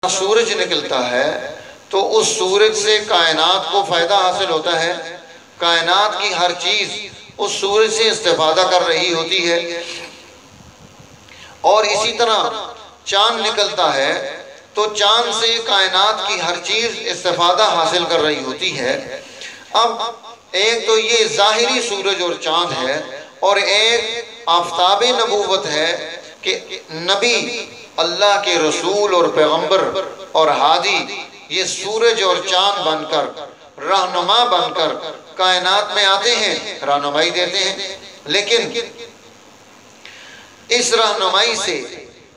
سورج نکلتا ہے تو اس سورج سے کائنات کو فائدہ حاصل ہوتا ہے، کائنات کی ہر چیز اس سورج سے استفادہ کر رہی ہوتی ہے۔ اور اسی طرح چاند نکلتا ہے تو چاند سے کائنات کی ہر چیز استفادہ حاصل کر رہی ہوتی ہے۔ اب ایک تو یہ ظاہری سورج اور چاند ہے، اور ایک آفتاب نبوت ہے کہ نبی، اللہ کے رسول اور پیغمبر اور ہادی، یہ سورج اور چاند بن کر، رہنما بن کر کائنات میں آتے ہیں، رہنمائی دیتے ہیں۔ لیکن اس رہنمائی سے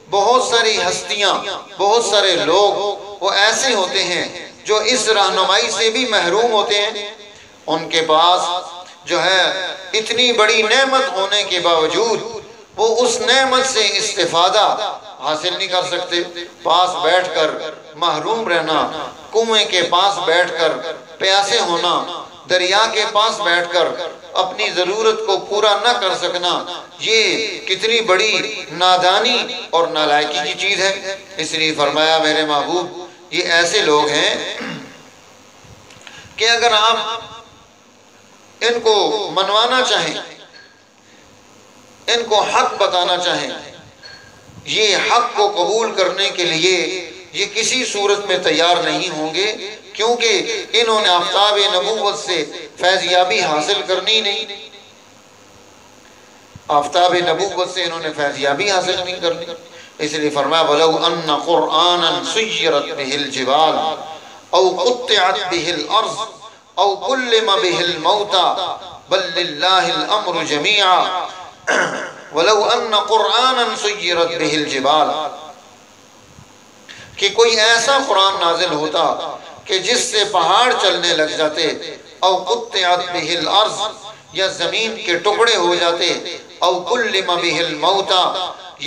بہت ساری ہستیاں، بہت سارے لوگ وہ ایسے ہوتے ہیں جو اس رہنمائی سے بھی محروم ہوتے ہیں۔ ان کے پاس جو ہے اتنی بڑی نعمت ہونے کے باوجود وہ اس نعمت سے استفادہ حاصل نہیں کر سکتے۔ پاس بیٹھ کر محروم رہنا، کنویں کے پاس بیٹھ کر پیاسے ہونا، دریا کے پاس بیٹھ کر اپنی ضرورت کو پورا نہ کر سکنا، یہ کتنی بڑی نادانی اور نالائکی کی چیز ہے۔ اس لیے فرمایا میرے محبوب یہ ایسے لوگ ہیں کہ اگر آپ ان کو منوانا چاہیں، ان کو حق بتانا چاہیں، یہ حق کو قبول کرنے کے لیے یہ کسی صورت میں تیار نہیں ہوں گے، کیونکہ انہوں نے آفتاب نبوت سے فیضیابی حاصل کرنی نہیں، آفتاب نبوت سے انہوں نے فیضیابی حاصل نہیں کرنی۔ اس لیے فرمایا وَلَوْ أَنَّ قُرْآنًا سُيِّرَتْ بِهِ الْجِبَالُ أَوْ قُطِّعَتْ بِهِ الْأَرْضُ أَوْ كُلِّمَ بِهِ الْمَوْتَى بَلْ لِلَّهِ الْأَمْرُ جَمِيعًا وَلَوْ أَنَّ قُرْآنًا سُيِّرَتْ بِهِ الْجِبَالُ، کہ کوئی ایسا قرآن نازل ہوتا کہ جس سے پہاڑ چلنے لگ جاتے، او قطعت بہ الارض، یا زمین کے ٹکڑے ہو جاتے، او کلم بہ الموتى،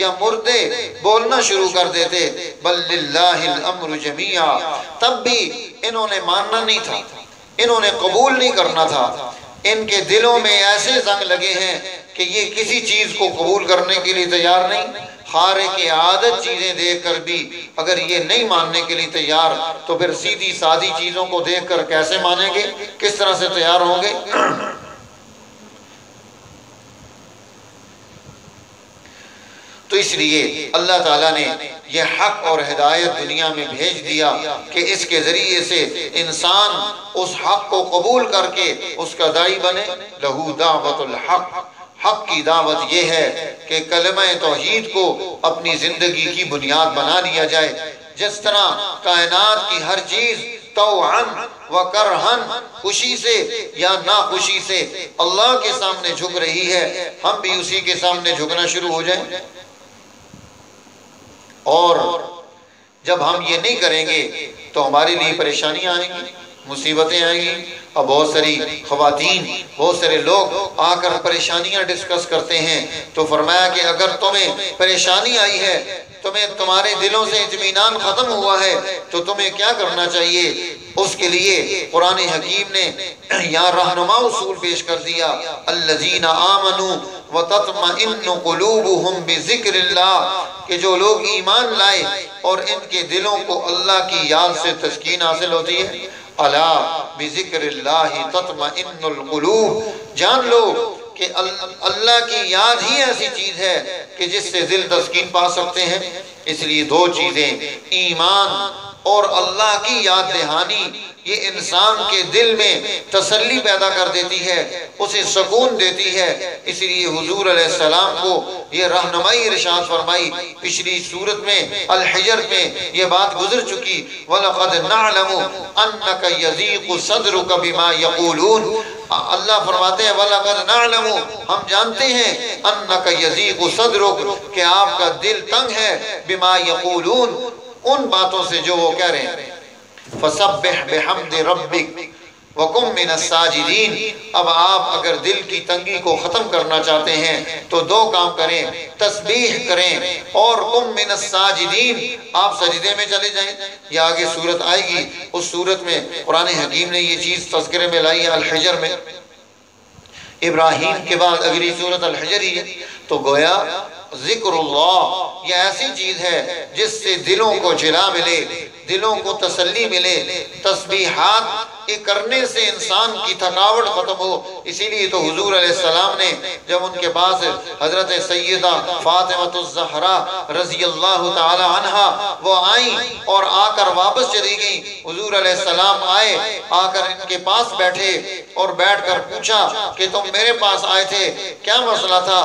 یا مردے بولنا شروع کر دیتے، بل للہ الامر جمیعا، تب بھی انہوں نے ماننا نہیں تھا، انہوں نے قبول نہیں کرنا تھا۔ ان کے دلوں میں ایسے زنگ لگے ہیں کہ یہ کسی چیز کو قبول کرنے کے لیے تیار نہیں۔ خارق عادت چیزیں دیکھ کر بھی اگر یہ نہیں ماننے کے لیے تیار، تو پھر سیدھی سادی چیزوں کو دیکھ کر کیسے مانیں گے، کس طرح سے تیار ہوں گے؟ تو اس لیے اللہ تعالیٰ نے یہ حق اور ہدایت دنیا میں بھیج دیا کہ اس کے ذریعے سے انسان اس حق کو قبول کر کے اس کا داعی بنے۔ لہو دعوت الحق، حق کی دعوت یہ ہے کہ کلمہ توحید کو اپنی زندگی کی بنیاد بنا لیا جائے۔ جس طرح کائنات کی ہر چیز طوعاً و کرہاً، خوشی سے یا ناخوشی سے اللہ کے سامنے جھک رہی ہے، ہم بھی اسی کے سامنے جھکنا شروع ہو جائیں۔ اور جب ہم یہ نہیں کریں گے تو ہمارے لیے پریشانیاں آئیں گی، مصیبتیں آئیں گی۔ اب بہت ساری خواتین، بہت سارے لوگ آ کر پریشانیاں ڈسکس کرتے ہیں، تو فرمایا کہ اگر تمہیں پریشانی آئی ہے، تمہیں تمہارے دلوں سے اطمینان ختم ہوا ہے، تو تمہیں کیا کرنا چاہیے؟ اس کے لیے قرآن حکیم نے یہاں رہنما اصول پیش کر دیا، الذین آمنوا وتطمئن قلوبهم بذکر اللہ، کہ جو لوگ ایمان لائے اور ان کے دلوں کو اللہ کی یاد سے تسکین حاصل ہوتی ہے۔ الا بذکر اللہ تطمئن القلوب، جان لو کہ اللہ کی یاد ہی ایسی چیز ہے کہ جس سے دل تسکین پا سکتے ہیں۔ اس لیے دو چیزیں، ایمان اور اللہ کی یاد دہانی، یہ انسان کے دل میں تسلی پیدا کر دیتی ہے، اسے سکون دیتی ہے۔ اس لیے حضور علیہ السلام کو یہ رہنمائی ارشاد فرمائی۔ پچھلی صورت میں الحجر میں یہ بات گزر چکی، وَلَقَدْ نَعْلَمُ أَنَّكَ يَضِيقُ صَدْرُكَ بِمَا يَقُولُونَ، اللہ فرماتے ہیں وَلَقَدْ نَعْلَمُ، ہم جانتے ہیں، أَنَّكَ يَضِيقُ صَدْرُكَ، کہ آپ کا دل تنگ ہے، بِمَا يَقُولُونَ، ان باتوں سے جو وہ کہہ رہے ہیں۔ فَسَبِّحْ بِحَمْدِ رَبِّكَ وَقُمْ مِنَ السَّاجِدِينَ، اب آپ اگر دل کی تنگی کو ختم کرنا چاہتے ہیں تو دو کام کریں، تسبیح کریں اور قُمْ مِنَ السَّاجِدِينَ، آپ سجدے میں چلے جائیں۔ یہ آگے صورت آئے گی، اس صورت میں قرآن حکیم نے یہ چیز تذکرے میں لائی ہے الحجر میں۔ ابراہیم کے بعد اگلی صورت الحجر ہی ہے، تو گویا ذکراللہ یہ ایسی چیز ہے جس سے دلوں کو جلا ملے، دلوں کو تسلی ملے۔ تسبیحات یہ کرنے سے انسان کی تھکاوٹ ختم ہو۔ اسی لیے تو حضور علیہ السلام نے جب ان کے پاس حضرت سیدہ فاطمہ الزہرا رضی اللہ تعالی عنہا وہ آئیں اور آ کر واپس چلی گئیں، حضور علیہ السلام آئے، آ کر ان کے پاس بیٹھے اور بیٹھ کر پوچھا کہ تم میرے پاس آئے تھے، کیا مسئلہ تھا؟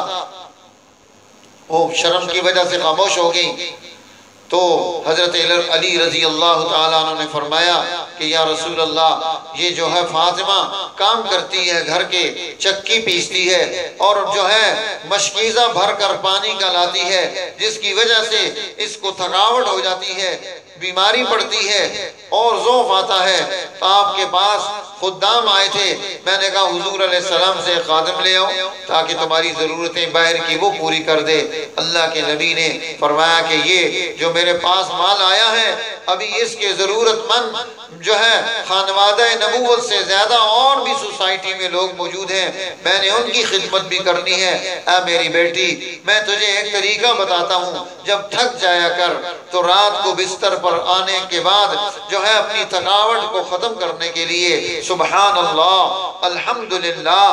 وہ شرم کی وجہ سے خاموش ہو گئی۔ تو حضرت علی رضی اللہ تعالیٰ عنہ نے فرمایا کہ یا رسول اللہ، یہ جو ہے فاطمہ کام کرتی ہے، گھر کے چکی پیستی ہے اور جو ہے مشکیزہ بھر کر پانی کا لاتی ہے، جس کی وجہ سے اس کو تھکاوٹ ہو جاتی ہے، بیماری پڑتی ہے اور ضعف آتا ہے۔ تو آپ کے پاس خدام آئے تھے، میں نے کہا حضور علیہ السلام سے خادم لے آؤ تاکہ تمہاری ضرورتیں باہر کی وہ پوری کر دے۔ اللہ کے نبی نے فرمایا کہ یہ جو میرے پاس مال آیا ہے، ابھی اس کے ضرورت مند جو ہے خانوادہ نبوت سے زیادہ اور بھی سوسائٹی میں لوگ موجود ہیں، میں نے ان کی خدمت بھی کرنی ہے۔ اے میری بیٹی، میں تجھے ایک طریقہ بتاتا ہوں، جب تھک جایا کر تو رات کو بستر پر آنے کے بعد جو ہے اپنی تھکاوٹ کو ختم کرنے کے لیے سبحان اللہ، الحمدللہ،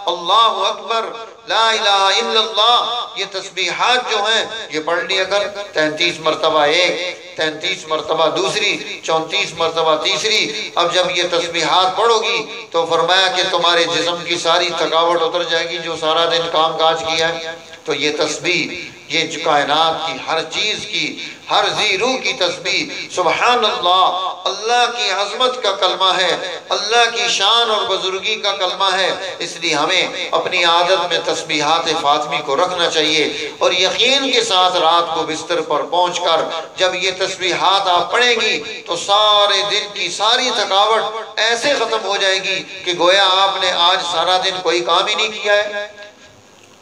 اللہ اکبر، لا الہ الا اللہ، یہ تسبیحات جو ہیں یہ پڑھ لیا کر۔ 33 مرتبہ ایک، 33 مرتبہ دوسری، 34 مرتبہ تیسری۔ اب جب یہ تسبیحات پڑھو گی تو فرمایا کہ تمہارے جسم کی ساری تھکاوٹ اتر جائے گی جو سارا دن کام کاج کیا ہے۔ تو یہ تسبیح، یہ کائنات کی ہر چیز کی، ہر ذی روح کی تسبیح سبحان اللہ، اللہ کی عظمت کا کلمہ ہے، اللہ کی شان اور بزرگی کا کلمہ ہے۔ اس لیے ہمیں اپنی عادت میں تسبیحات فاطمی کو رکھنا چاہیے، اور یقین کے ساتھ رات کو بستر پر پہنچ کر جب یہ تسبیحات آپ پڑھیں گی تو سارے دن کی ساری تھکاوٹ ایسے ختم ہو جائے گی کہ گویا آپ نے آج سارا دن کوئی کام ہی نہیں کیا ہے۔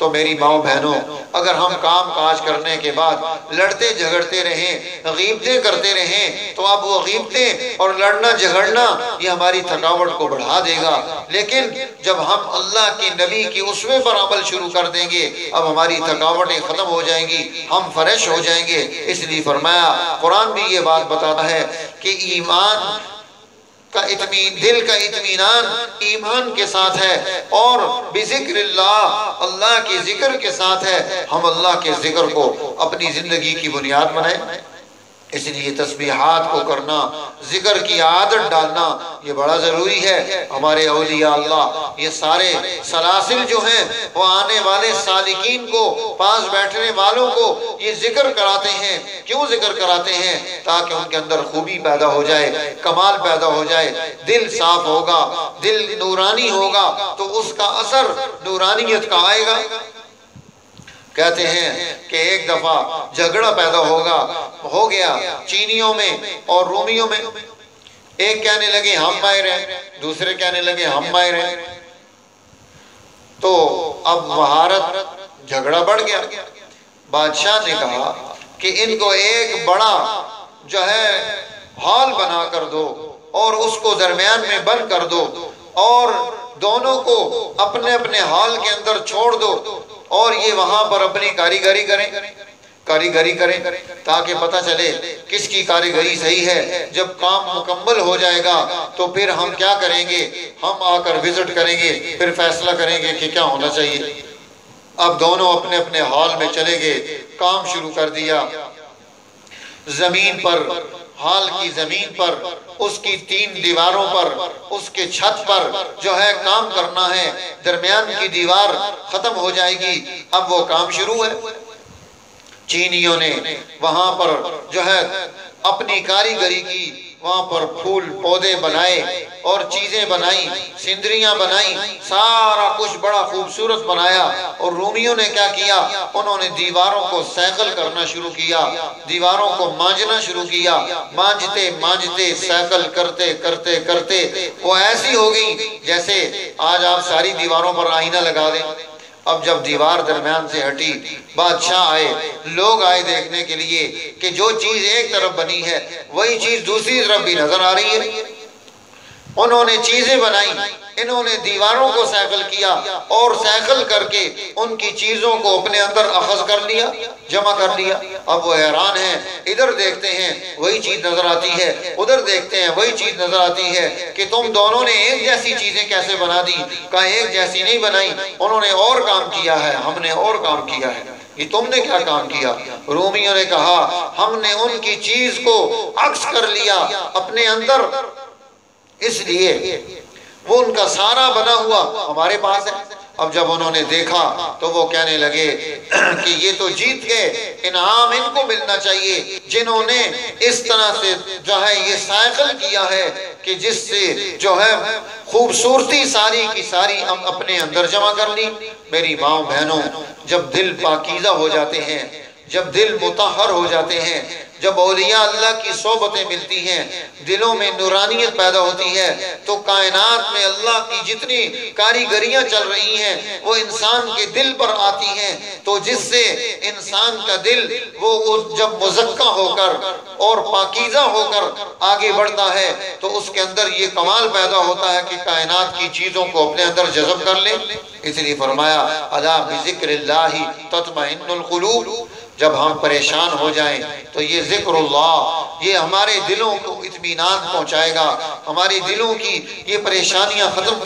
تو میری ماؤں بہنوں، اگر ہم کام کاج کرنے کے بعد لڑتے جھگڑتے رہیں، غیبتیں کرتے رہیں، تو اب وہ غیبتیں اور لڑنا جھگڑنا یہ ہماری تھکاوٹ کو بڑھا دے گا۔ لیکن جب ہم اللہ کی نبی کی اسوے پر عمل شروع کر دیں گے، اب ہماری تھکاوٹیں ختم ہو جائیں گی، ہم فریش ہو جائیں گے۔ اس لیے فرمایا، قرآن بھی یہ بات بتاتا ہے کہ ایمان کا دل کا اطمینان ایمان کے ساتھ ہے، اور بذکر اللہ، اللہ کے ذکر کے ساتھ ہے۔ ہم اللہ کے ذکر کو اپنی زندگی کی بنیاد بنائیں۔ اس لیے تسبیحات کو کرنا، ذکر کی عادت ڈالنا یہ بڑا ضروری ہے۔ ہمارے اولیاء اللہ یہ سارے سلاسل جو ہیں وہ آنے والے سالکین کو، پاس بیٹھنے والوں کو یہ ذکر کراتے ہیں۔ کیوں ذکر کراتے ہیں؟ تاکہ ان کے اندر خوبی پیدا ہو جائے، کمال پیدا ہو جائے، دل صاف ہوگا، دل نورانی ہوگا تو اس کا اثر نورانیت کا آئے گا۔ کہتے ہیں کہ ایک دفعہ جھگڑا پیدا ہو گیا چینیوں میں اور رومیوں میں۔ ایک کہنے لگے ہم ماہر ہیں، دوسرے کہنے لگے ہم ماہر ہیں۔ تو اب مہارت جھگڑا بڑھ گیا۔ بادشاہ نے کہا کہ ان کو ایک بڑا جو ہے ہال بنا کر دو اور اس کو درمیان میں بند کر دو، اور دونوں کو اپنے اپنے ہال کے اندر چھوڑ دو، اور یہ وہاں پر اپنی کاریگری کریں تاکہ پتہ چلے کس کی کاریگری صحیح ہے۔ جب کام مکمل ہو جائے گا تو پھر ہم کیا کریں گے؟ ہم آ کر وزٹ کریں گے، پھر فیصلہ کریں گے کہ کیا ہونا چاہیے۔ اب دونوں اپنے اپنے ہال میں چلے گئے، کام شروع کر دیا۔ زمین پر، ہال کی زمین پر، اس کی 3 دیواروں پر، اس کے چھت پر جو ہے کام کرنا ہے۔ درمیان کی دیوار ختم ہو جائے گی، اب وہ کام شروع ہے۔ چینیوں نے وہاں پر جو ہے اپنی کاریگری کی، وہاں پر پھول پودے بنائے اور چیزیں بنائیں، سندریاں بنائیں، سارا کچھ بڑا خوبصورت بنایا۔ اور رومیوں نے کیا کیا؟ انہوں نے دیواروں کو سیکل کرنا شروع کیا، دیواروں کو مانجنا شروع کیا۔ مانجتے مانجتے سیکل کرتے کرتے کرتے وہ ایسی ہو گئی جیسے آج آپ ساری دیواروں پر آئینہ لگا دیں۔ اب جب دیوار درمیان سے ہٹی، بادشاہ آئے، لوگ آئے دیکھنے کے لیے کہ جو چیز ایک طرف بنی ہے وہی چیز دوسری طرف بھی نظر آ رہی ہے۔ انہوں نے چیزیں بنائی، انہوں نے دیواروں کو سیکل کیا اور سیکل کر کے ان کی چیزوں کو اپنے اندر اخذ کر لیا، جمع کر لیا۔ اب وہ حیران ہیں، ادھر دیکھتے ہیں وہی چیز نظر آتی ہے، ادھر دیکھتے ہیں وہی چیز نظر آتی ہے کہ تم دونوں نے ایک جیسی چیزیں کیسے بنا دی؟ کہا ایک جیسی نہیں بنائی، انہوں نے اور کام کیا ہے، ہم نے اور کام کیا ہے، یہ تم نے کیا کام کیا؟ رومیوں نے کہا ہم نے ان کی چیز کو عکس کر لیا اپنے اندر، اس لیے وہ ان کا سارا بنا ہوا ہمارے پاس ہے۔ اب جب انہوں نے دیکھا تو وہ کہنے لگے کہ یہ تو جیت گئے، انعام ان کو ملنا چاہیے جنہوں نے اس طرح سے جو ہے یہ سائیکل کیا ہے کہ جس سے جو ہے خوبصورتی ساری کی ساری ہم اپنے اندر جمع کر لی۔ میری ماں بہنوں، جب دل پاکیزہ ہو جاتے ہیں، جب دل مطہر ہو جاتے ہیں، جب اولیاء اللہ کی صحبتیں ملتی ہیں، دلوں میں نورانیت پیدا ہوتی ہے، تو کائنات میں اللہ کی جتنی کاریگریاں چل رہی ہیں وہ انسان کے دل پر آتی ہیں، تو جس سے انسان کا دل وہ جب مزکہ ہو کر اور پاکیزہ ہو کر آگے بڑھتا ہے تو اس کے اندر یہ کمال پیدا ہوتا ہے کہ کائنات کی چیزوں کو اپنے اندر جذب کر لے۔ اس لیے فرمایا الا بذکر اللہ تطمئن القلوب، جب ہم پریشان ہو جائیں تو یہ ذکر اللہ یہ ہمارے دلوں کو اطمینان پہنچائے گا، ہمارے دلوں کی یہ پریشانیاں ختم